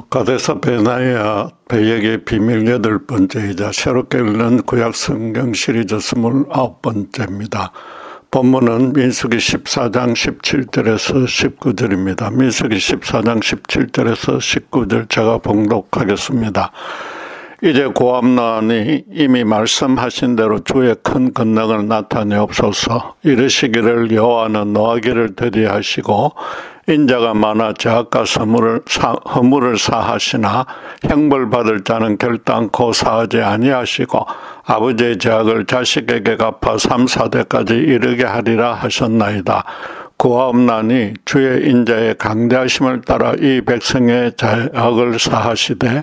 가데사 베나야 배역의 비밀 8번째이자 새롭게 읽는 구약 성경 시리즈 29번째입니다. 본문은 민수기 14장 17절에서 19절입니다. 민수기 14장 17절에서 19절 제가 봉독하겠습니다. 이제 고함나니 이미 말씀하신 대로 주의 큰 권능을 나타내옵소서. 이르시기를 여호와는 노하기를 더디하시고 인자가 많아 죄악과 허물을 사하시나 형벌받을 자는 결단코 사하지 아니하시고 아버지의 죄악을 자식에게 갚아 3, 4대까지 이르게 하리라 하셨나이다. 구하옵나니 주의 인자의 강대하심을 따라 이 백성의 죄악을 사하시되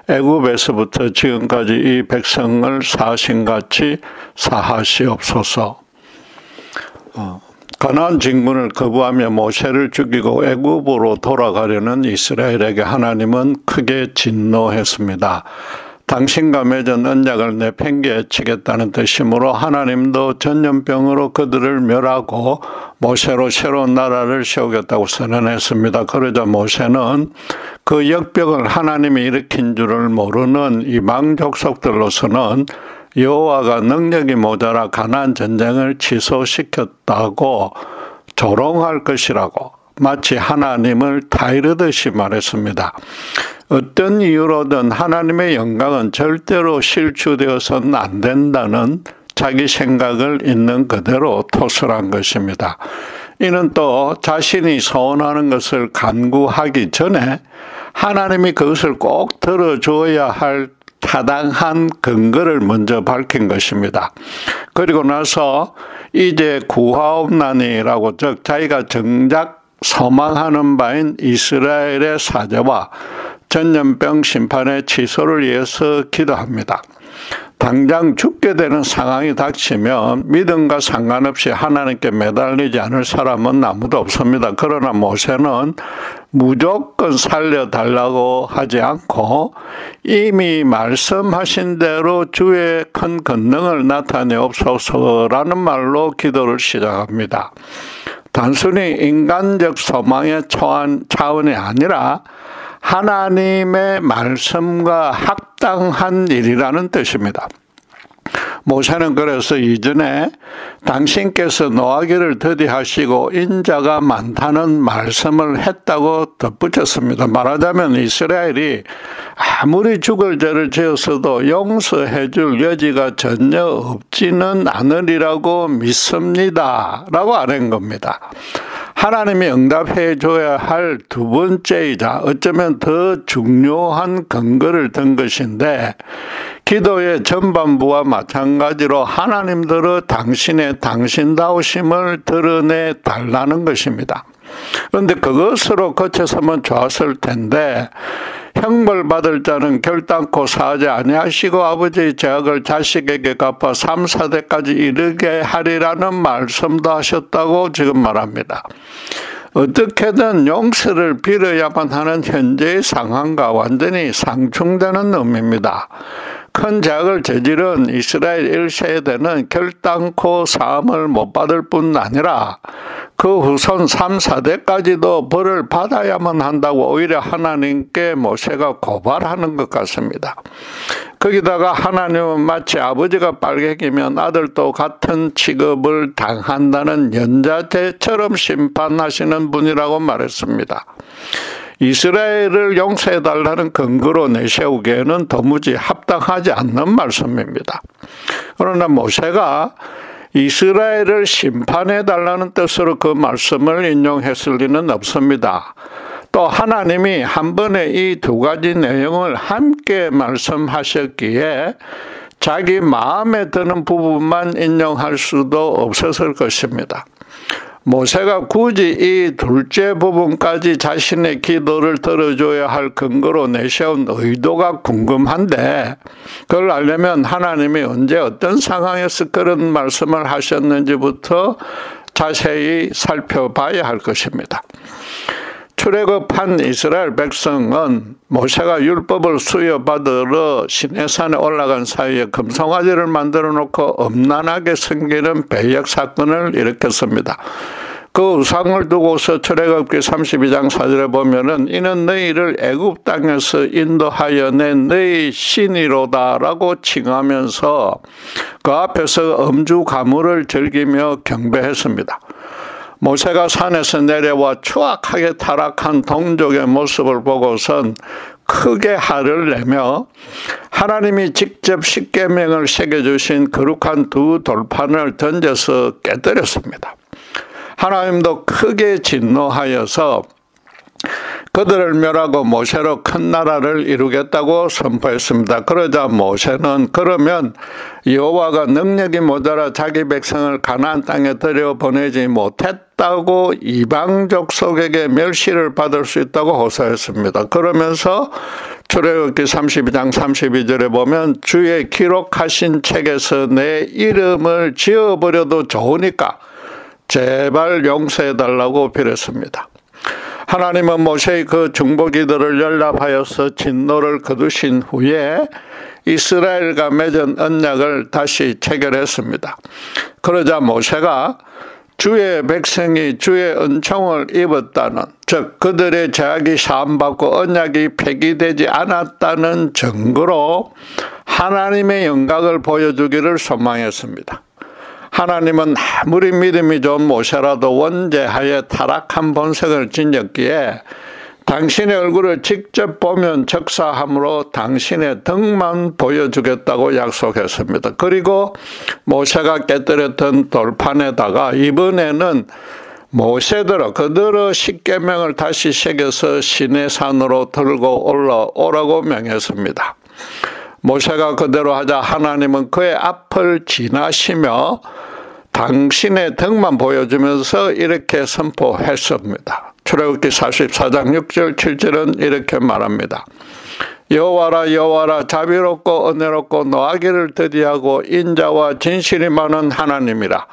애굽에서부터 지금까지 이 백성을 사하신같이 사하시옵소서. 가나안 진군을 거부하며 모세를 죽이고 애굽으로 돌아가려는 이스라엘에게 하나님은 크게 진노했습니다. 당신과 맺은 언약을 내팽개치겠다는 뜻이므로 하나님도 전염병으로 그들을 멸하고 모세로 새로운 나라를 세우겠다고 선언했습니다. 그러자 모세는 그 역병을 하나님이 일으킨 줄을 모르는 이방 족속들로서는 여호와가 능력이 모자라 가나안 전쟁을 취소시켰다고 조롱할 것이라고 마치 하나님을 타이르듯이 말했습니다. 어떤 이유로든 하나님의 영광은 절대로 실추되어서는 안 된다는 자기 생각을 있는 그대로 토설한 것입니다. 이는 또 자신이 소원하는 것을 간구하기 전에 하나님이 그것을 꼭 들어줘야 할 타당한 근거를 먼저 밝힌 것입니다. 그리고 나서 이제 구하옵나니라고 즉 자기가 정작 소망하는 바인 이스라엘의 사죄와 전염병 심판의 취소를 위해서 기도합니다. 당장 죽게 되는 상황이 닥치면 믿음과 상관없이 하나님께 매달리지 않을 사람은 아무도 없습니다. 그러나 모세는 무조건 살려달라고 하지 않고 이미 말씀하신 대로 주의 큰 권능을 나타내옵소서라는 말로 기도를 시작합니다. 단순히 인간적 소망의 차원이 아니라 하나님의 말씀과 합당한 일이라는 뜻입니다. 모세는 그래서 이전에 당신께서 노하기를 더디하시고 인자가 많다는 말씀을 했다고 덧붙였습니다. 말하자면 이스라엘이 아무리 죽을 죄를 지었어도 용서해 줄 여지가 전혀 없지는 않으리라고 믿습니다 라고 아는 겁니다. 하나님이 응답해 줘야 할 두 번째이자 어쩌면 더 중요한 근거를 든 것인데 기도의 전반부와 마찬가지로 하나님들의 당신의 당신다우심을 드러내 달라는 것입니다. 그런데 그것으로 거쳐서면 좋았을 텐데 형벌받을 자는 결단코 사하지 아니하시고 아버지의 죄악을 자식에게 갚아 3, 4대까지 이르게 하리라는 말씀도 하셨다고 지금 말합니다. 어떻게든 용서를 빌어야만 하는 현재의 상황과 완전히 상충되는 의미입니다. 큰 죄악을 저지른 이스라엘 1세대는 결단코 사함을 못 받을 뿐 아니라 그 후손 3, 4대까지도 벌을 받아야만 한다고 오히려 하나님께 모세가 고발하는 것 같습니다. 거기다가 하나님은 마치 아버지가 빨갱이면 아들도 같은 취급을 당한다는 연자제처럼 심판하시는 분이라고 말했습니다. 이스라엘을 용서해달라는 근거로 내세우기에는 도무지 합당하지 않는 말씀입니다. 그러나 모세가 이스라엘을 심판해달라는 뜻으로 그 말씀을 인용했을 리는 없습니다. 또 하나님이 한 번에 이 두 가지 내용을 함께 말씀하셨기에 자기 마음에 드는 부분만 인용할 수도 없었을 것입니다. 모세가 굳이 이 둘째 부분까지 자신의 기도를 들어줘야 할 근거로 내세운 의도가 궁금한데 그걸 알려면 하나님이 언제 어떤 상황에서 그런 말씀을 하셨는지부터 자세히 살펴봐야 할 것입니다. 출애굽한 이스라엘 백성은 모세가 율법을 수여받으러 시내산에 올라간 사이에 금송아지를 만들어 놓고 엄난하게 섬기는 배역 사건을 일으켰습니다. 그 우상을 두고서 출애굽기 32장 4절에 보면은 이는 너희를 애굽 땅에서 인도하여 낸 너희 신이로다라고 칭하면서 그 앞에서 음주 가무를 즐기며 경배했습니다. 모세가 산에서 내려와 추악하게 타락한 동족의 모습을 보고선 크게 화를 내며 하나님이 직접 십계명을 새겨주신 거룩한 두 돌판을 던져서 깨뜨렸습니다. 하나님도 크게 진노하여서 그들을 멸하고 모세로 큰 나라를 이루겠다고 선포했습니다. 그러자 모세는 그러면 여호와가 능력이 모자라 자기 백성을 가나안 땅에 들여보내지 못했다고 이방 족속에게 멸시를 받을 수 있다고 호소했습니다. 그러면서 출애굽기 32장 32절에 보면 주의 기록하신 책에서 내 이름을 지어버려도 좋으니까 제발 용서해달라고 빌었습니다. 하나님은 모세의 그 중보기도를 연락하여서 진노를 거두신 후에 이스라엘과 맺은 언약을 다시 체결했습니다. 그러자 모세가 주의 백성이 주의 은총을 입었다는, 즉 그들의 제약이 사함받고 언약이 폐기되지 않았다는 증거로 하나님의 영광을 보여주기를 소망했습니다. 하나님은 아무리 믿음이 좋은 모세라도 원죄하에 타락한 본성을 지녔기에 당신의 얼굴을 직접 보면 적사함으로 당신의 덕만 보여주겠다고 약속했습니다. 그리고 모세가 깨뜨렸던 돌판에다가 이번에는 모세대로 그대로 십계명을 다시 새겨서 시내산으로 들고 올라오라고 명했습니다. 모세가 그대로 하자 하나님은 그의 앞을 지나시며 당신의 덕만 보여주면서 이렇게 선포했습니다. 출애굽기 44장 6절 7절은 이렇게 말합니다. 여호와라 여호와라 자비롭고 은혜롭고 노하기를 더디하고 인자와 진실이 많은 하나님이라.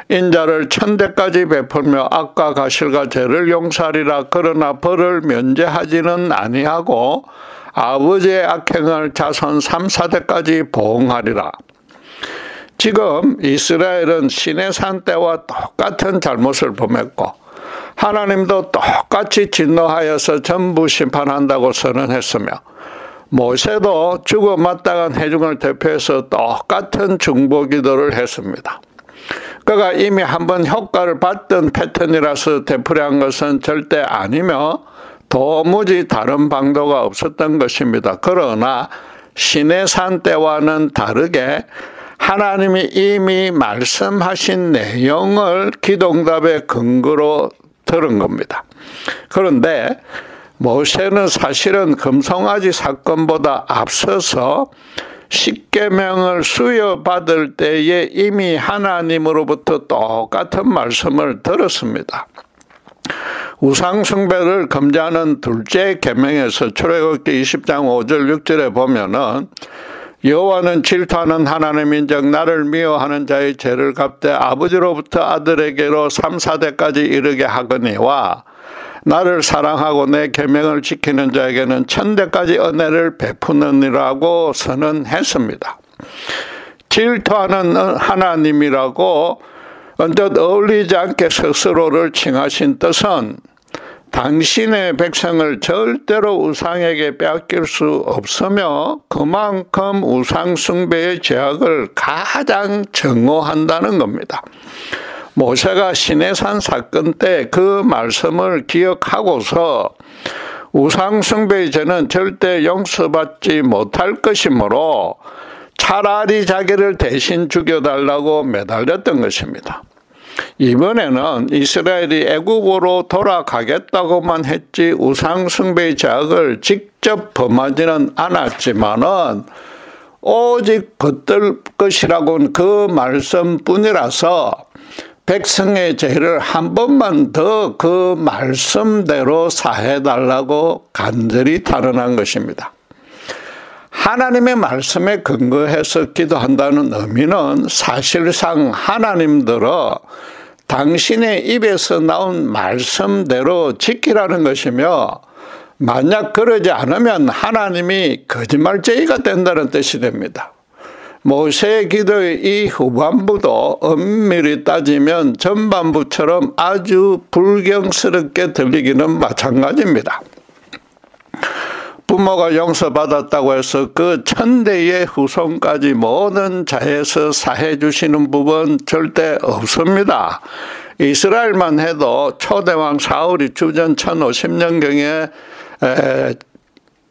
인자를 천대까지 베풀며 악과 가실과 죄를 용서하리라. 그러나 벌을 면제하지는 아니하고 아버지의 악행을 자손 3, 4대까지 보응하리라. 지금 이스라엘은 시내산 때와 똑같은 잘못을 범했고 하나님도 똑같이 진노하여서 전부 심판한다고 선언했으며 모세도 죽어 마땅한 회중을 대표해서 똑같은 중보기도를 했습니다. 그가 이미 한번 효과를 봤던 패턴이라서 되풀이한 것은 절대 아니며 도무지 다른 방도가 없었던 것입니다. 그러나 시내산 때와는 다르게 하나님이 이미 말씀하신 내용을 기도응답의 근거로 들은 겁니다. 그런데 모세는 사실은 금송아지 사건보다 앞서서 십계명을 수여받을 때에 이미 하나님으로부터 똑같은 말씀을 들었습니다. 우상숭배를 금지하는 둘째 계명에서 출애굽기 20장 5절 6절에 보면은 여호와는 질투하는 하나님인즉 나를 미워하는 자의 죄를 갚되 아버지로부터 아들에게로 3, 4대까지 이르게 하거니와 나를 사랑하고 내 계명을 지키는 자에게는 1000대까지 은혜를 베푸느니라고 선언했습니다. 질투하는 하나님이라고 언뜻 어울리지 않게 스스로를 칭하신 뜻은 당신의 백성을 절대로 우상에게 빼앗길 수 없으며 그만큼 우상 숭배의 죄악을 가장 증오한다는 겁니다. 모세가 시내산 사건 때 그 말씀을 기억하고서 우상 숭배의 죄는 절대 용서받지 못할 것이므로 차라리 자기를 대신 죽여달라고 매달렸던 것입니다. 이번에는 이스라엘이 애굽으로 돌아가겠다고만 했지 우상 숭배의 죄악을 직접 범하지는 않았지만은 오직 받들 것이라고는 그 말씀뿐이라서 백성의 죄를 한 번만 더 그 말씀대로 사해달라고 간절히 탄원한 것입니다. 하나님의 말씀에 근거해서 기도한다는 의미는 사실상 하나님들어 당신의 입에서 나온 말씀대로 지키라는 것이며 만약 그러지 않으면 하나님이 거짓말쟁이가 된다는 뜻이 됩니다. 모세의 기도의 이 후반부도 엄밀히 따지면 전반부처럼 아주 불경스럽게 들리기는 마찬가지입니다. 부모가 용서받았다고 해서 그 천대의 후손까지 모든 자에서 사해 주시는 부분 절대 없습니다. 이스라엘만 해도 초대왕 사울이 주전 1050년경에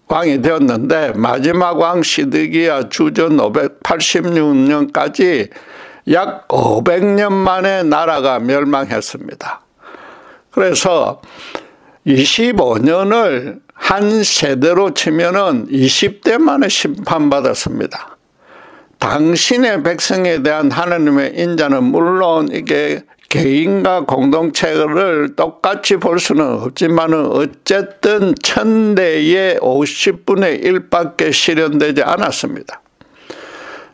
왕이 되었는데 마지막 왕 시드기야 주전 586년까지 약 500년 만에 나라가 멸망했습니다. 그래서 25년을 한 세대로 치면은 20대 만에 심판받았습니다. 당신의 백성에 대한 하나님의 인자는 물론 이게 개인과 공동체를 똑같이 볼 수는 없지만은 어쨌든 천대의 50분의 1밖에 실현되지 않았습니다.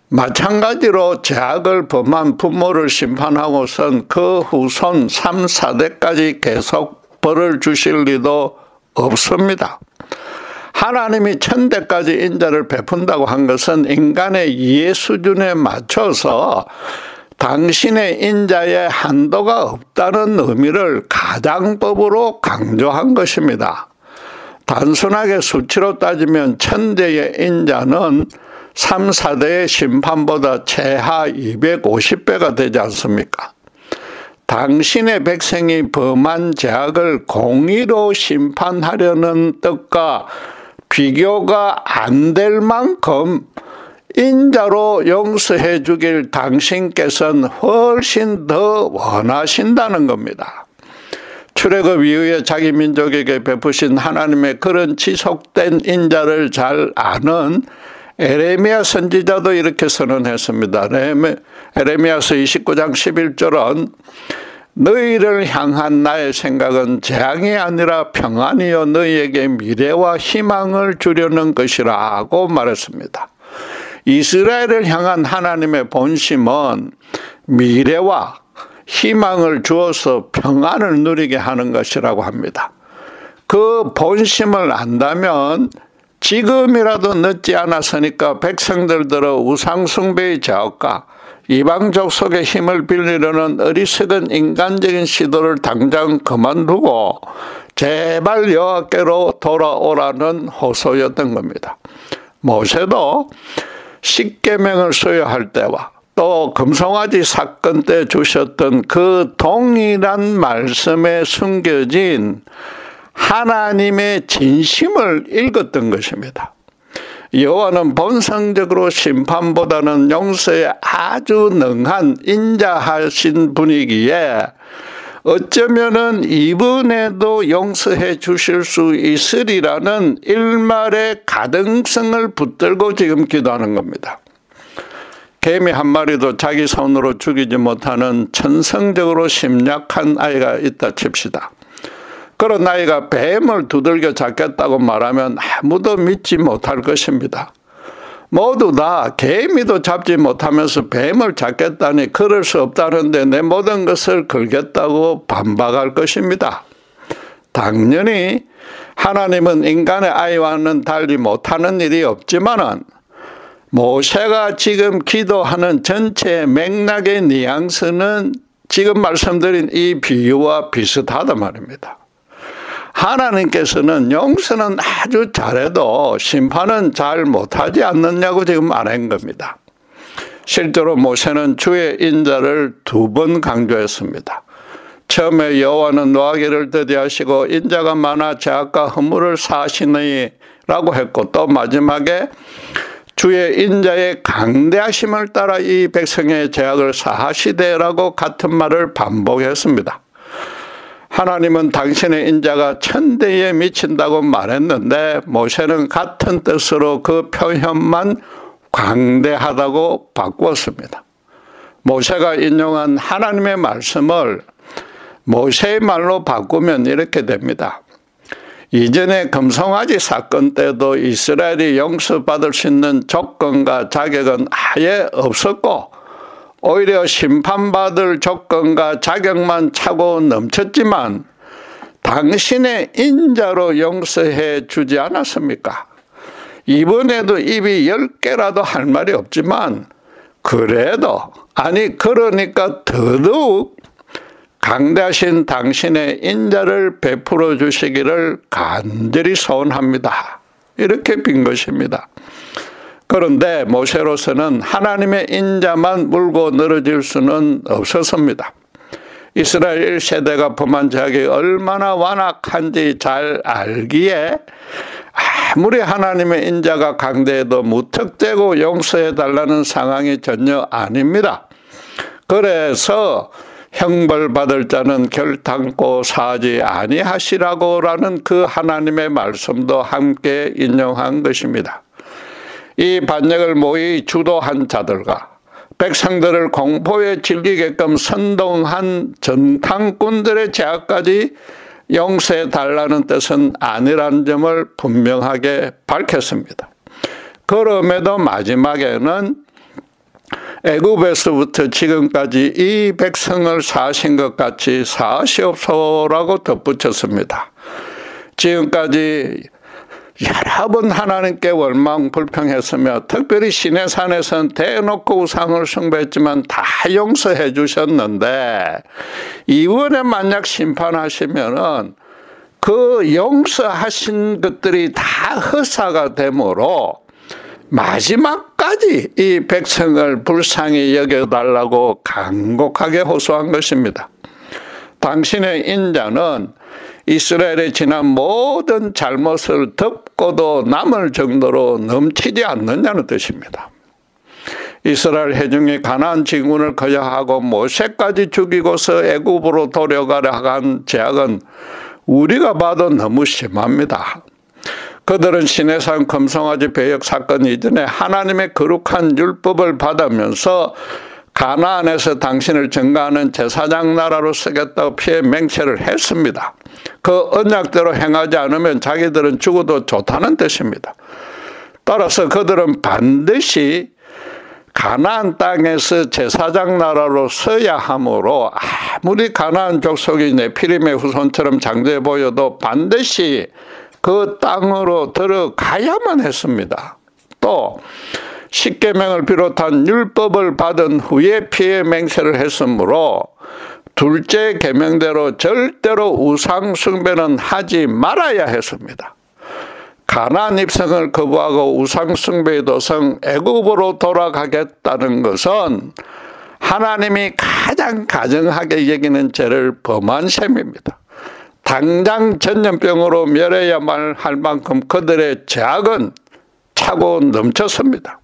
마찬가지로 죄악을 범한 부모를 심판하고선 그 후손 3, 4대까지 계속 벌을 주실 리도 없습니다. 하나님이 천대까지 인자를 베푼다고 한 것은 인간의 이해 수준에 맞춰서 당신의 인자에 한도가 없다는 의미를 가장법으로 강조한 것입니다. 단순하게 수치로 따지면 천대의 인자는 3, 4대의 심판보다 최하 250배가 되지 않습니까? 당신의 백성이 범한 죄악을 공의로 심판하려는 뜻과 비교가 안 될 만큼 인자로 용서해 주길 당신께서는 훨씬 더 원하신다는 겁니다. 출애굽 이후에 자기 민족에게 베푸신 하나님의 그런 지속된 인자를 잘 아는 에레미야 선지자도 이렇게 선언했습니다. 에레미야서 29장 11절은 너희를 향한 나의 생각은 재앙이 아니라 평안이요 너희에게 미래와 희망을 주려는 것이라고 말했습니다. 이스라엘을 향한 하나님의 본심은 미래와 희망을 주어서 평안을 누리게 하는 것이라고 합니다. 그 본심을 안다면 지금이라도 늦지 않았으니까 백성들들의 우상숭배의 죄악과 이방족 속의 힘을 빌리려는 어리석은 인간적인 시도를 당장 그만두고 제발 여호와께로 돌아오라는 호소였던 겁니다. 모세도 십계명을 수여할 때와 또 금송아지 사건 때 주셨던 그 동일한 말씀에 숨겨진 하나님의 진심을 읽었던 것입니다. 여호와는 본성적으로 심판보다는 용서에 아주 능한 인자하신 분이기에 어쩌면은 이번에도 용서해 주실 수 있으리라는 일말의 가능성을 붙들고 지금 기도하는 겁니다. 개미 한 마리도 자기 손으로 죽이지 못하는 천성적으로 심약한 아이가 있다 칩시다. 그런 아이가 뱀을 두들겨 잡겠다고 말하면 아무도 믿지 못할 것입니다. 모두 다 개미도 잡지 못하면서 뱀을 잡겠다니 그럴 수 없다는데 내 모든 것을 걸겠다고 반박할 것입니다. 당연히 하나님은 인간의 아이와는 달리 못하는 일이 없지만은 모세가 지금 기도하는 전체 맥락의 뉘앙스는 지금 말씀드린 이 비유와 비슷하단 말입니다. 하나님께서는 용서는 아주 잘해도 심판은 잘 못하지 않느냐고 지금 말한 겁니다. 실제로 모세는 주의 인자를 2번 강조했습니다. 처음에 여호와는 노하기를 더디하시고 인자가 많아 죄악과 허물을 사하시니라고 했고 또 마지막에 주의 인자의 강대하심을 따라 이 백성의 죄악을 사하시되라고 같은 말을 반복했습니다. 하나님은 당신의 인자가 천대에 미친다고 말했는데 모세는 같은 뜻으로 그 표현만 광대하다고 바꾸었습니다. 모세가 인용한 하나님의 말씀을 모세의 말로 바꾸면 이렇게 됩니다. 이전에 금송아지 사건 때도 이스라엘이 용서받을 수 있는 조건과 자격은 아예 없었고 오히려 심판받을 조건과 자격만 차고 넘쳤지만 당신의 인자로 용서해 주지 않았습니까? 이번에도 입이 10개라도 할 말이 없지만 그래도 그러니까 더더욱 강대하신 당신의 인자를 베풀어 주시기를 간절히 소원합니다. 이렇게 빈 것입니다. 그런데 모세로서는 하나님의 인자만 물고 늘어질 수는 없었습니다. 이스라엘 1세대가 범한 죄악이 얼마나 완악한지 잘 알기에 아무리 하나님의 인자가 강대해도 무턱대고 용서해달라는 상황이 전혀 아닙니다. 그래서 형벌받을 자는 결탄코 사지 아니하시라고라는 그 하나님의 말씀도 함께 인용한 것입니다. 이 반역을 모의 주도한 자들과 백성들을 공포에 질리게끔 선동한 전탕꾼들의 죄악까지 용서해달라는 뜻은 아니라는 점을 분명하게 밝혔습니다. 그럼에도 마지막에는 애굽에서부터 지금까지 이 백성을 사신 것 같이 사시옵소서라고 덧붙였습니다. 지금까지 여러 번 하나님께 원망 불평했으며 특별히 시내산에서는 대놓고 우상을 숭배했지만 다 용서해 주셨는데 이번에 만약 심판하시면은 그 용서하신 것들이 다 허사가 되므로 마지막까지 이 백성을 불쌍히 여겨달라고 간곡하게 호소한 것입니다. 당신의 인자는 이스라엘의 지난 모든 잘못을 덮고도 남을 정도로 넘치지 않느냐는 뜻입니다. 이스라엘 회중이 가나안 진군을 거역하고 모세까지 죽이고서 애굽으로 돌아가려 한 죄악은 우리가 봐도 너무 심합니다. 그들은 시내산 금송아지 배역 사건 이전에 하나님의 거룩한 율법을 받으면서 가나안에서 당신을 증거하는 제사장 나라로 쓰겠다고 피해 맹세를 했습니다. 그 언약대로 행하지 않으면 자기들은 죽어도 좋다는 뜻입니다. 따라서 그들은 반드시 가나안 땅에서 제사장 나라로 서야 하므로 아무리 가나안 족속이 네피림의 후손처럼 장대해 보여도 반드시 그 땅으로 들어가야만 했습니다. 또 십계명을 비롯한 율법을 받은 후에 피해 맹세를 했으므로 둘째 계명대로 절대로 우상 숭배는 하지 말아야 했습니다. 가나안 입성을 거부하고 우상 숭배의 도성 애굽으로 돌아가겠다는 것은 하나님이 가장 가증하게 여기는 죄를 범한 셈입니다. 당장 전염병으로 멸해야만 할 만큼 그들의 죄악은 차고 넘쳤습니다.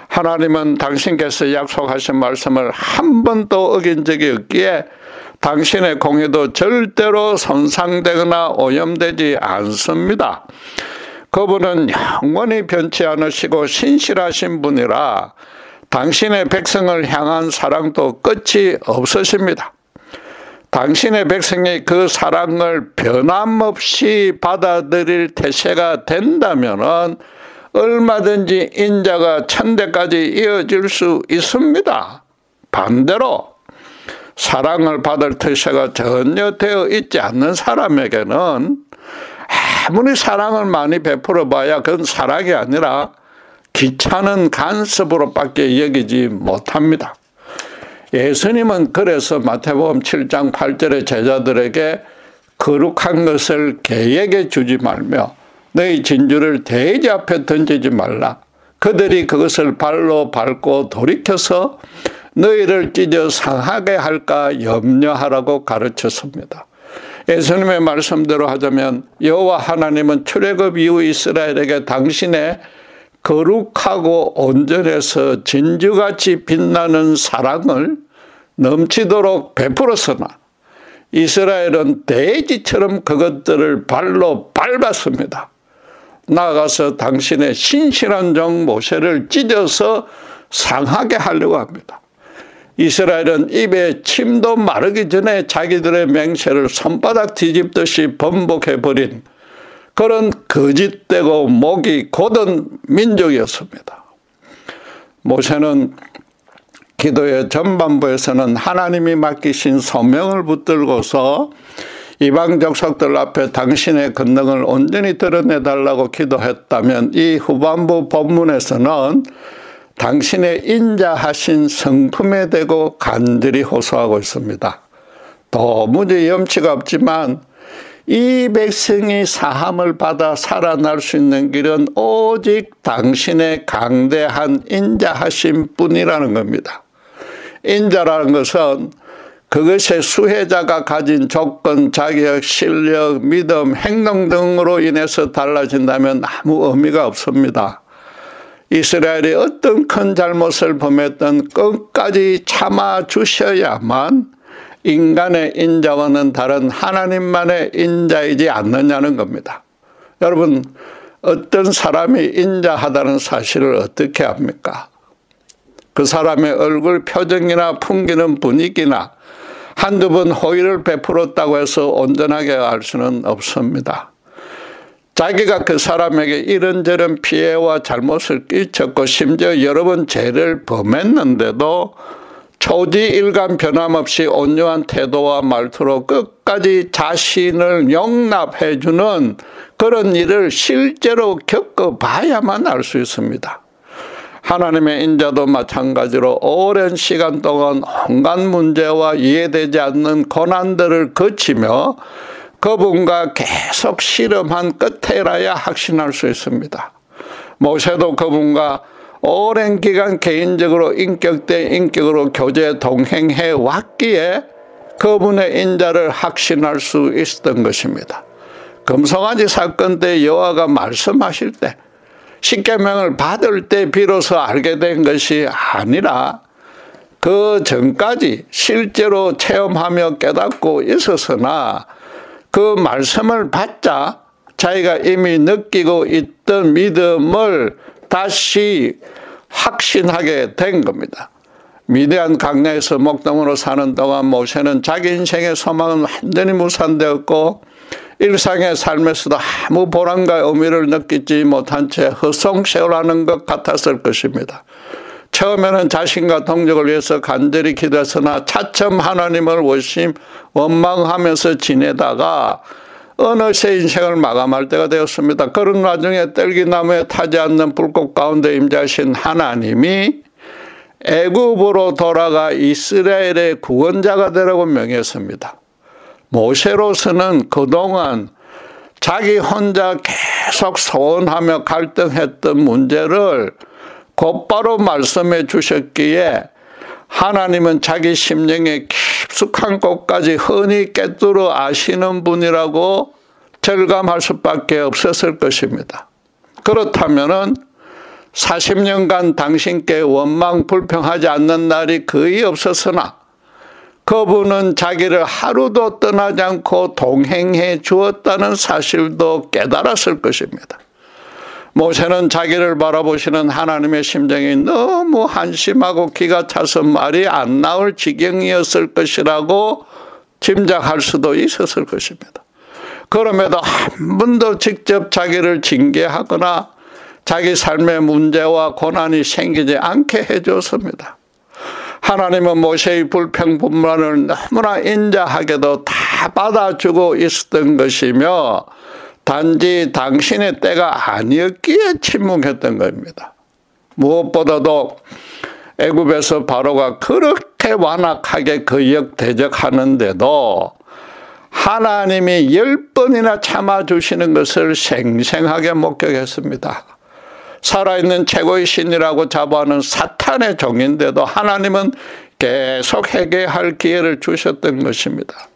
하나님은 당신께서 약속하신 말씀을 한 번도 어긴 적이 없기에 당신의 공의도 절대로 손상되거나 오염되지 않습니다. 그분은 영원히 변치 않으시고 신실하신 분이라 당신의 백성을 향한 사랑도 끝이 없으십니다. 당신의 백성이 그 사랑을 변함없이 받아들일 태세가 된다면은 얼마든지 인자가 천대까지 이어질 수 있습니다. 반대로 사랑을 받을 태세가 전혀 되어 있지 않는 사람에게는 아무리 사랑을 많이 베풀어 봐야 그건 사랑이 아니라 귀찮은 간섭으로밖에 여기지 못합니다. 예수님은 그래서 마태복음 7장 8절에 제자들에게 거룩한 것을 개에게 주지 말며 너희 진주를 돼지 앞에 던지지 말라. 그들이 그것을 발로 밟고 돌이켜서 너희를 찢어 상하게 할까 염려하라고 가르쳤습니다. 예수님의 말씀대로 하자면 여호와 하나님은 출애굽 이후 이스라엘에게 당신의 거룩하고 온전해서 진주같이 빛나는 사랑을 넘치도록 베풀었으나 이스라엘은 돼지처럼 그것들을 발로 밟았습니다. 나아가서 당신의 신실한 종 모세를 찢어서 상하게 하려고 합니다. 이스라엘은 입에 침도 마르기 전에 자기들의 맹세를 손바닥 뒤집듯이 번복해버린 그런 거짓되고 목이 곧은 민족이었습니다. 모세는 기도의 전반부에서는 하나님이 맡기신 소명을 붙들고서 이방 족속들 앞에 당신의 권능을 온전히 드러내달라고 기도했다면 이 후반부 본문에서는 당신의 인자하신 성품에 대고 간절히 호소하고 있습니다. 도무지 염치가 없지만 이 백성이 사함을 받아 살아날 수 있는 길은 오직 당신의 강대한 인자하신 뿐이라는 겁니다. 인자라는 것은 그것의 수혜자가 가진 조건, 자격, 실력, 믿음, 행동 등으로 인해서 달라진다면 아무 의미가 없습니다. 이스라엘이 어떤 큰 잘못을 범했던 끝까지 참아주셔야만 인간의 인자와는 다른 하나님만의 인자이지 않느냐는 겁니다. 여러분, 어떤 사람이 인자하다는 사실을 어떻게 압니까? 그 사람의 얼굴 표정이나 풍기는 분위기나 한두 번 호의를 베풀었다고 해서 온전하게 알 수는 없습니다. 자기가 그 사람에게 이런저런 피해와 잘못을 끼쳤고 심지어 여러 번 죄를 범했는데도 초지일간 변함없이 온유한 태도와 말투로 끝까지 자신을 용납해 주는 그런 일을 실제로 겪어봐야만 알 수 있습니다. 하나님의 인자도 마찬가지로 오랜 시간 동안 온갖 문제와 이해되지 않는 고난들을 거치며 그분과 계속 실험한 끝에라야 확신할 수 있습니다. 모세도 그분과 오랜 기간 개인적으로 인격 대 인격으로 교제 동행해 왔기에 그분의 인자를 확신할 수 있었던 것입니다. 금송아지 사건 때 여호와가 말씀하실 때 십계명을 받을 때 비로소 알게 된 것이 아니라 그 전까지 실제로 체험하며 깨닫고 있었으나 그 말씀을 받자 자기가 이미 느끼고 있던 믿음을 다시 확신하게 된 겁니다. 미디안 강야에서 목동으로 사는 동안 모세는 자기 인생의 소망은 완전히 무산되었고 일상의 삶에서도 아무 보람과 의미를 느끼지 못한 채 헛송세월하는 것 같았을 것입니다. 처음에는 자신과 동족을 위해서 간절히 기도했으나 차츰 하나님을 원망하면서 지내다가 어느새 인생을 마감할 때가 되었습니다. 그런 와중에 떨기나무에 타지 않는 불꽃 가운데 임재하신 하나님이 애굽으로 돌아가 이스라엘의 구원자가 되라고 명했습니다. 모세로서는 그동안 자기 혼자 계속 소원하며 갈등했던 문제를 곧바로 말씀해 주셨기에 하나님은 자기 심령의 깊숙한 곳까지 흔히 꿰뚫어 아시는 분이라고 절감할 수밖에 없었을 것입니다. 그렇다면 40년간 당신께 원망 불평하지 않는 날이 거의 없었으나 그분은 자기를 하루도 떠나지 않고 동행해 주었다는 사실도 깨달았을 것입니다. 모세는 자기를 바라보시는 하나님의 심정이 너무 한심하고 기가 차서 말이 안 나올 지경이었을 것이라고 짐작할 수도 있었을 것입니다. 그럼에도 한 번도 직접 자기를 징계하거나 자기 삶의 문제와 고난이 생기지 않게 해줬습니다. 하나님은 모세의 불평분만을 너무나 인자하게도 다 받아주고 있었던 것이며 단지 당신의 때가 아니었기에 침묵했던 겁니다. 무엇보다도 애굽에서 바로가 그렇게 완악하게 거역대적하는데도 하나님이 10번이나 참아주시는 것을 생생하게 목격했습니다. 살아있는 최고의 신이라고 자부하는 사탄의 종인데도 하나님은 계속 회개할 기회를 주셨던 것입니다.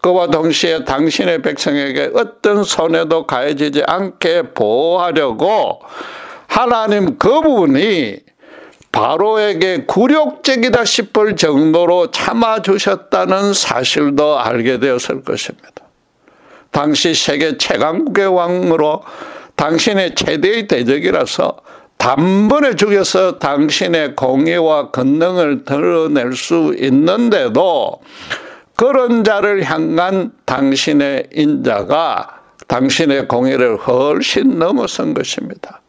그와 동시에 당신의 백성에게 어떤 손해도 가해지지 않게 보호하려고 하나님 그분이 바로에게 굴욕적이다 싶을 정도로 참아주셨다는 사실도 알게 되었을 것입니다. 당시 세계 최강국의 왕으로 당신의 최대의 대적이라서 단번에 죽여서 당신의 공의와 권능을 드러낼 수 있는데도 그런 자를 향한 당신의 인자가 당신의 공의를 훨씬 넘어선 것입니다.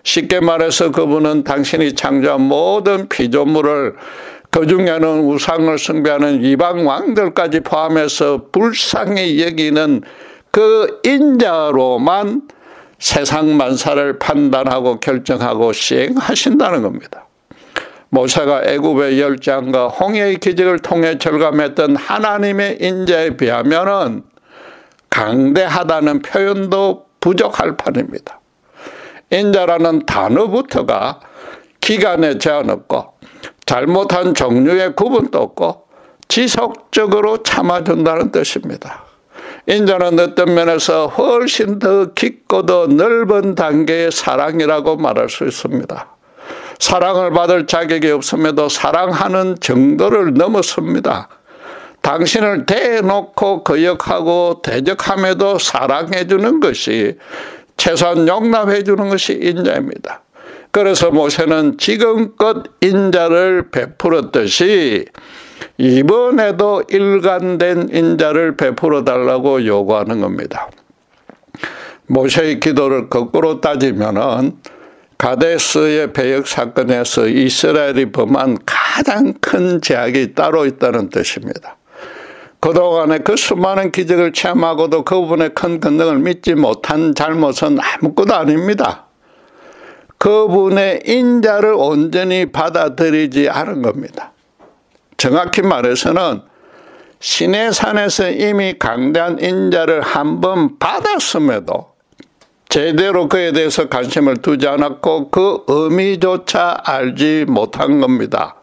쉽게 말해서 그분은 당신이 창조한 모든 피조물을 그중에는 우상을 숭배하는 이방 왕들까지 포함해서 불쌍히 여기는 그 인자로만 세상 만사를 판단하고 결정하고 시행하신다는 겁니다. 모세가 애굽의 열장과 홍해의 기적을 통해 절감했던 하나님의 인자에 비하면은 강대하다는 표현도 부족할 판입니다. 인자라는 단어부터가 기간에 제한 없고 잘못한 종류의 구분도 없고 지속적으로 참아준다는 뜻입니다. 인자는 어떤 면에서 훨씬 더 깊고 더 넓은 단계의 사랑이라고 말할 수 있습니다. 사랑을 받을 자격이 없음에도 사랑하는 정도를 넘어섭니다. 당신을 대놓고 거역하고 대적함에도 사랑해 주는 것이, 최소한 용납해 주는 것이 인자입니다. 그래서 모세는 지금껏 인자를 베풀었듯이 이번에도 일관된 인자를 베풀어 달라고 요구하는 겁니다. 모세의 기도를 거꾸로 따지면은 가데스의 배역 사건에서 이스라엘이 범한 가장 큰 죄악이 따로 있다는 뜻입니다. 그동안에 그 수많은 기적을 체험하고도 그분의 큰 권능을 믿지 못한 잘못은 아무것도 아닙니다. 그분의 인자를 온전히 받아들이지 않은 겁니다. 정확히 말해서는 시내산에서 이미 강대한 인자를 한번 받았음에도 제대로 그에 대해서 관심을 두지 않았고 그 의미조차 알지 못한 겁니다.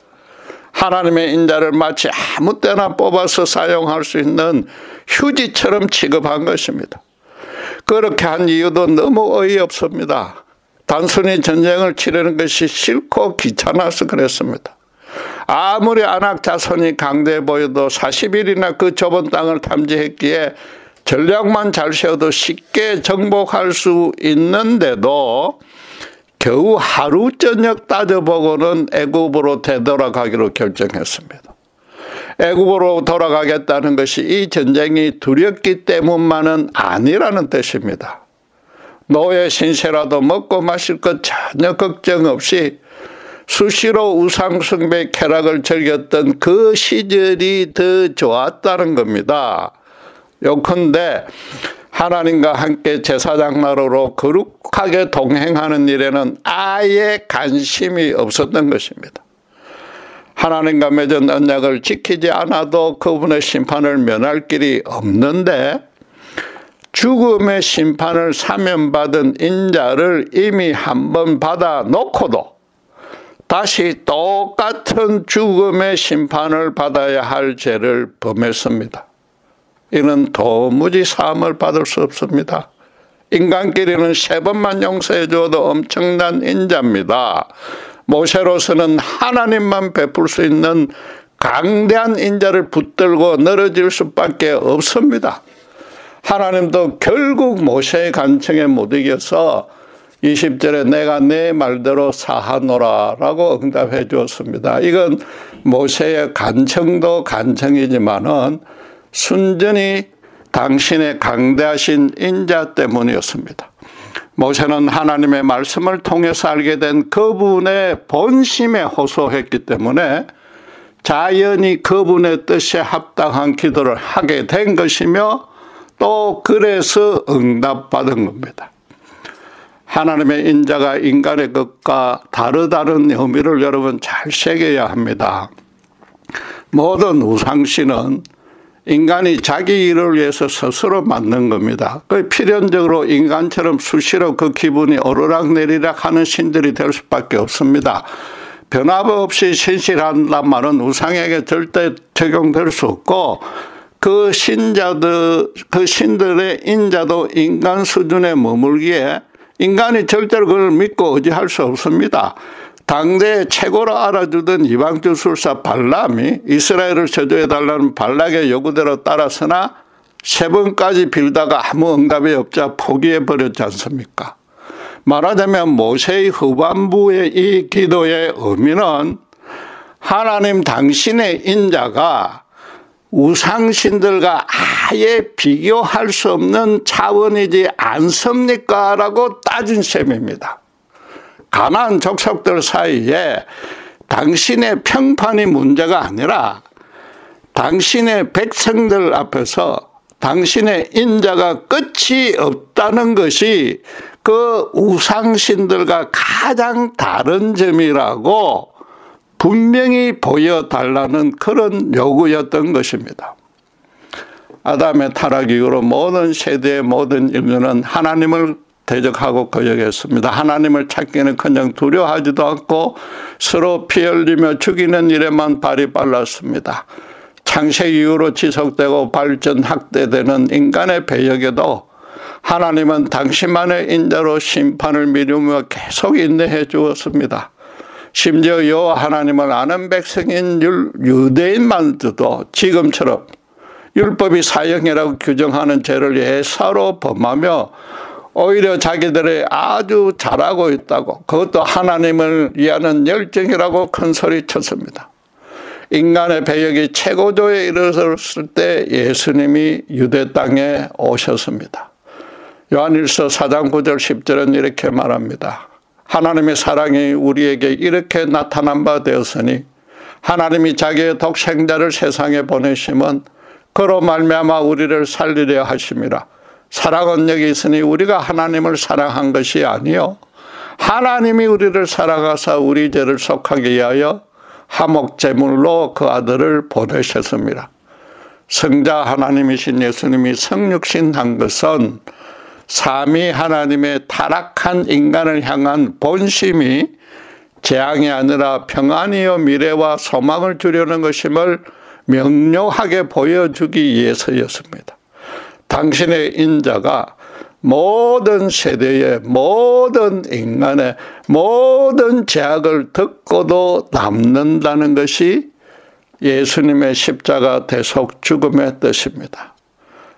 하나님의 인자를 마치 아무 때나 뽑아서 사용할 수 있는 휴지처럼 취급한 것입니다. 그렇게 한 이유도 너무 어이없습니다. 단순히 전쟁을 치르는 것이 싫고 귀찮아서 그랬습니다. 아무리 아낙 자손이 강대해 보여도 40일이나 그 좁은 땅을 탐지했기에 전략만 잘 세워도 쉽게 정복할 수 있는데도 겨우 하루 저녁 따져보고는 애굽으로 되돌아가기로 결정했습니다. 애굽으로 돌아가겠다는 것이 이 전쟁이 두렵기 때문만은 아니라는 뜻입니다. 노예 신세라도 먹고 마실 것 전혀 걱정 없이 수시로 우상숭배 쾌락을 즐겼던 그 시절이 더 좋았다는 겁니다. 요컨대 하나님과 함께 제사장나루로 거룩하게 동행하는 일에는 아예 관심이 없었던 것입니다. 하나님과 맺은 언약을 지키지 않아도 그분의 심판을 면할 길이 없는데 죽음의 심판을 사면받은 인자를 이미 한번 받아놓고도 다시 똑같은 죽음의 심판을 받아야 할 죄를 범했습니다. 이는 도무지 사함을 받을 수 없습니다. 인간끼리는 3번만 용서해 주어도 엄청난 인자입니다. 모세로서는 하나님만 베풀 수 있는 강대한 인자를 붙들고 늘어질 수밖에 없습니다. 하나님도 결국 모세의 간청에 못 이겨서 20절에 내가 내 말대로 사하노라 라고 응답해 주었습니다. 이건 모세의 간청도 간청이지만은 순전히 당신의 강대하신 인자 때문이었습니다. 모세는 하나님의 말씀을 통해서 알게 된 그분의 본심에 호소했기 때문에 자연히 그분의 뜻에 합당한 기도를 하게 된 것이며 또 그래서 응답받은 겁니다. 하나님의 인자가 인간의 것과 다르다는 의미를 여러분 잘 새겨야 합니다. 모든 우상신은 인간이 자기 일을 위해서 스스로 만든 겁니다. 필연적으로 인간처럼 수시로 그 기분이 오르락내리락 하는 신들이 될 수밖에 없습니다. 변함없이 신실한단 말은 우상에게 절대 적용될 수 없고 그 신들의 인자도 인간 수준에 머물기에 인간이 절대로 그걸 믿고 의지할 수 없습니다. 당대 최고로 알아주던 이방주술사 발람이 이스라엘을 저주해달라는 발락의 요구대로 따랐으나 3번까지 빌다가 아무 응답이 없자 포기해버렸지 않습니까? 말하자면 모세의 후반부의 이 기도의 의미는 하나님 당신의 인자가 우상신들과 아예 비교할 수 없는 차원이지 않습니까? 라고 따진 셈입니다. 가나안 족속들 사이에 당신의 평판이 문제가 아니라 당신의 백성들 앞에서 당신의 인자가 끝이 없다는 것이 그 우상신들과 가장 다른 점이라고 분명히 보여달라는 그런 요구였던 것입니다. 아담의 타락 이후로 모든 세대의 모든 인류는 하나님을 대적하고 거역했습니다. 하나님을 찾기는커녕 두려워하지도 않고 서로 피 흘리며 죽이는 일에만 발이 빨랐습니다. 창세기 이후로 지속되고 발전 확대되는 인간의 배역에도 하나님은 당신만의 인자로 심판을 미루며 계속 인내해 주었습니다. 심지어 여호와 하나님을 아는 백성인 유대인만도 지금처럼 율법이 사형이라고 규정하는 죄를 예사로 범하며 오히려 자기들이 아주 잘하고 있다고, 그것도 하나님을 위하는 열정이라고 큰 소리 쳤습니다. 인간의 배역이 최고조에 이르렀을 때 예수님이 유대 땅에 오셨습니다. 요한일서 4장 9절 10절은 이렇게 말합니다. 하나님의 사랑이 우리에게 이렇게 나타난 바 되었으니 하나님이 자기의 독생자를 세상에 보내심은 그로 말미암아 우리를 살리려 하심이라. 사랑은 여기 있으니 우리가 하나님을 사랑한 것이 아니요 하나님이 우리를 사랑하사 우리 죄를 속하게 위하여 화목제물로 그 아들을 보내셨습니다. 성자 하나님이신 예수님이 성육신한 것은 삼위 하나님의 타락한 인간을 향한 본심이 재앙이 아니라 평안이요 미래와 소망을 주려는 것임을 명료하게 보여주기 위해서였습니다. 당신의 인자가 모든 세대의 모든 인간의 모든 죄악을 듣고도 남는다는 것이 예수님의 십자가 대속 죽음의 뜻입니다.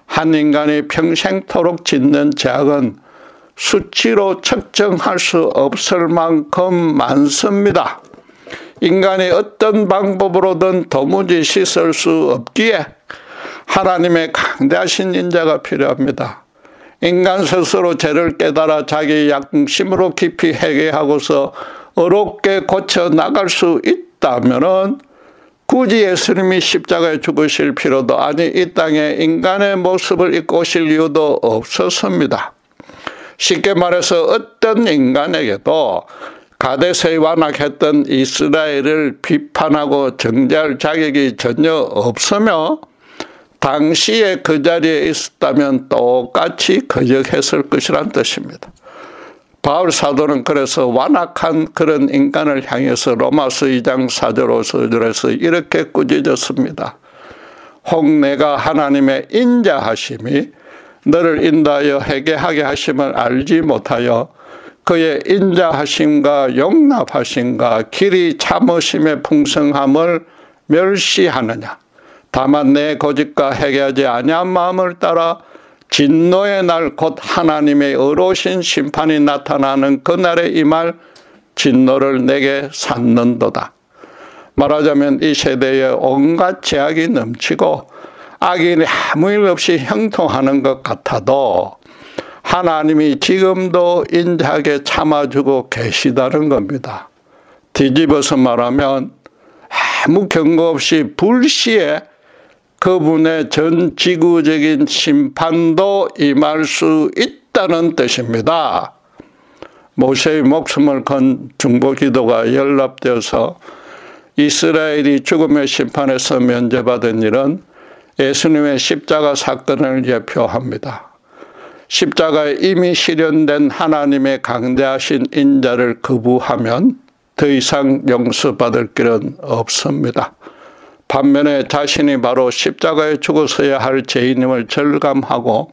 한 인간이 평생토록 짓는 죄악은 수치로 측정할 수 없을 만큼 많습니다. 인간이 어떤 방법으로든 도무지 씻을 수 없기에 하나님의 강대하신 인자가 필요합니다. 인간 스스로 죄를 깨달아 자기 양심으로 깊이 회개하고서 어렵게 고쳐 나갈 수 있다면은 굳이 예수님이 십자가에 죽으실 필요도 아니 이 땅에 인간의 모습을 입고 오실 이유도 없었습니다. 쉽게 말해서 어떤 인간에게도 가데스에 완악했던 이스라엘을 비판하고 정죄할 자격이 전혀 없으며 당시에 그 자리에 있었다면 똑같이 거역했을 것이란 뜻입니다. 바울 사도는 그래서 완악한 그런 인간을 향해서 로마서 2장 4절 5절에서 이렇게 꾸짖었습니다. 혹 내가 하나님의 인자하심이 너를 인도하여 회개하게 하심을 알지 못하여 그의 인자하심과 용납하심과 길이 참으심의 풍성함을 멸시하느냐. 다만 내 고집과 회개하지 아니한 마음을 따라 진노의 날 곧 하나님의 의로우신 심판이 나타나는 그날에 임할 진노를 내게 샀는도다. 말하자면 이 세대에 온갖 죄악이 넘치고 악인이 아무 일 없이 형통하는 것 같아도 하나님이 지금도 인자하게 참아주고 계시다는 겁니다. 뒤집어서 말하면 아무 경고 없이 불시에 그분의 전 지구적인 심판도 임할 수 있다는 뜻입니다. 모세의 목숨을 건 중보기도가 연락되어서 이스라엘이 죽음의 심판에서 면제받은 일은 예수님의 십자가 사건을 예표합니다. 십자가에 이미 실현된 하나님의 강대하신 인자를 거부하면 더 이상 용서받을 길은 없습니다. 반면에 자신이 바로 십자가에 죽어서야 할 죄인임을 절감하고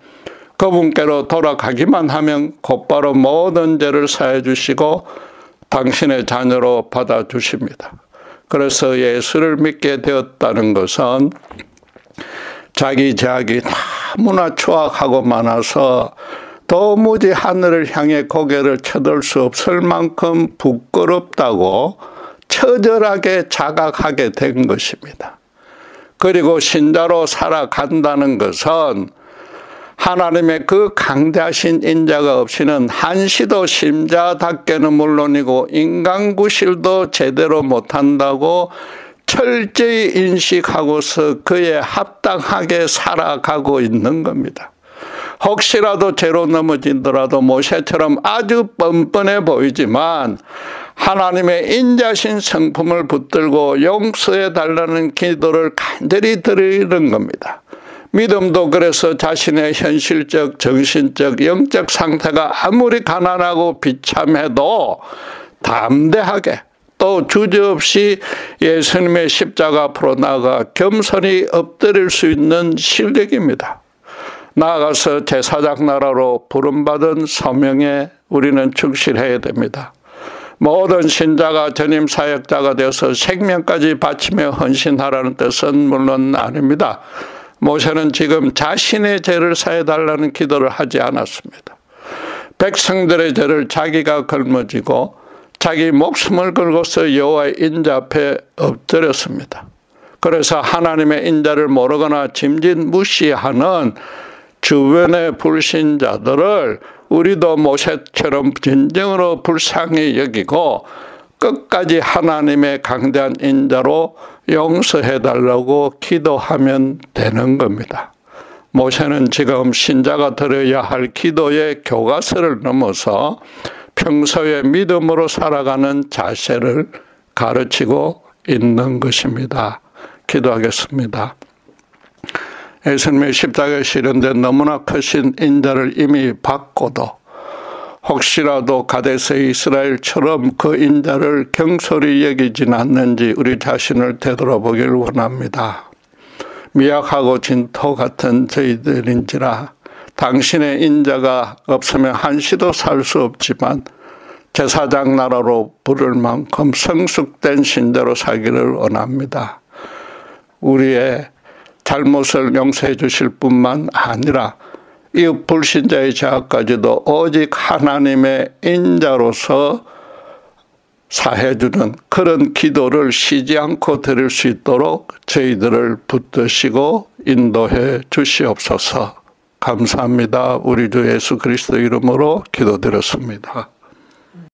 그분께로 돌아가기만 하면 곧바로 모든 죄를 사해 주시고 당신의 자녀로 받아주십니다. 그래서 예수를 믿게 되었다는 것은 자기 죄악이 너무나 추악하고 많아서 도무지 하늘을 향해 고개를 쳐들 수 없을 만큼 부끄럽다고 처절하게 자각하게 된 것입니다. 그리고 신자로 살아간다는 것은 하나님의 그 강대하신 인자가 없이는 한시도 심자답게는 물론이고 인간구실도 제대로 못한다고 철저히 인식하고서 그에 합당하게 살아가고 있는 겁니다. 혹시라도 죄로 넘어지더라도 모세처럼 아주 뻔뻔해 보이지만 하나님의 인자신 성품을 붙들고 용서해 달라는 기도를 간절히 드리는 겁니다. 믿음도 그래서 자신의 현실적, 정신적, 영적 상태가 아무리 가난하고 비참해도 담대하게 또 주저없이 예수님의 십자가 앞으로 나아가 겸손히 엎드릴 수 있는 실력입니다. 나아가서 제사장 나라로 부름받은 소명에 우리는 충실해야 됩니다. 모든 신자가 전임 사역자가 되어서 생명까지 바치며 헌신하라는 뜻은 물론 아닙니다. 모세는 지금 자신의 죄를 사해달라는 기도를 하지 않았습니다. 백성들의 죄를 자기가 걸머지고 자기 목숨을 걸고서 여호와의 인자 앞에 엎드렸습니다. 그래서 하나님의 인자를 모르거나 짐짓 무시하는 주변의 불신자들을 우리도 모세처럼 진정으로 불쌍히 여기고 끝까지 하나님의 강대한 인자로 용서해달라고 기도하면 되는 겁니다. 모세는 지금 신자가 드려야 할 기도의 교과서를 넘어서 평소에 믿음으로 살아가는 자세를 가르치고 있는 것입니다. 기도하겠습니다. 예수님의 십자가에 실현된 너무나 크신 인자를 이미 받고도 혹시라도 가데스의 이스라엘처럼 그 인자를 경솔히 여기진 않는지 우리 자신을 되돌아보길 원합니다. 미약하고 진토 같은 저희들인지라 당신의 인자가 없으면 한시도 살 수 없지만 제사장 나라로 부를 만큼 성숙된 신자로 살기를 원합니다. 우리의 잘못을 용서해 주실 뿐만 아니라 이웃 불신자의 죄악까지도 오직 하나님의 인자로서 사해주는 그런 기도를 쉬지 않고 드릴 수 있도록 저희들을 붙드시고 인도해 주시옵소서. 감사합니다. 우리 주 예수 그리스도 이름으로 기도드렸습니다.